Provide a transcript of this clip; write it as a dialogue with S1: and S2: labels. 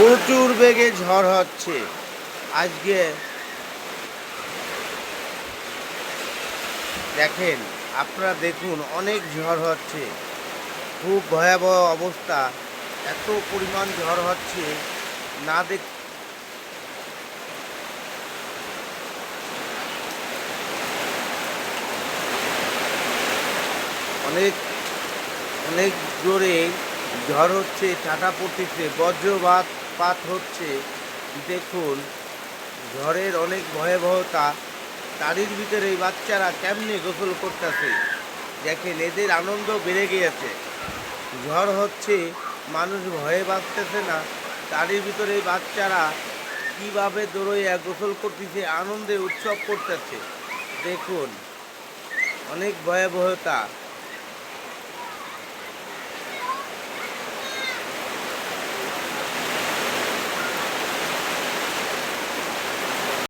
S1: প্রচুর বেগে ঝড় হচ্ছে আজকে। দেখেন, আপনারা দেখুন, অনেক ঝড় হচ্ছে, খুব ভয়াবহ অবস্থা। এত পরিমাণ ঝড় হচ্ছে, না দেখ অনেক অনেক জোরে ঝড় হচ্ছে, টাটা পড়তেছে, বজ্রপাত হচ্ছে। দেখুন, ঝড়ের অনেক ভয়াবহতা। তারির ভিতরে এই বাচ্চারা কেমনে গোসল করতেছে, দেখেন, এদের আনন্দ বেড়ে গিয়েছে। ঝড় হচ্ছে, মানুষ ভয়ে বাঁচতেছে না, তারির ভিতরে এই বাচ্চারা কিভাবে দৌড়ইয়া গোসল করতেছে, আনন্দে উৎসব করতেছে। দেখুন, অনেক ভয়াবহতা।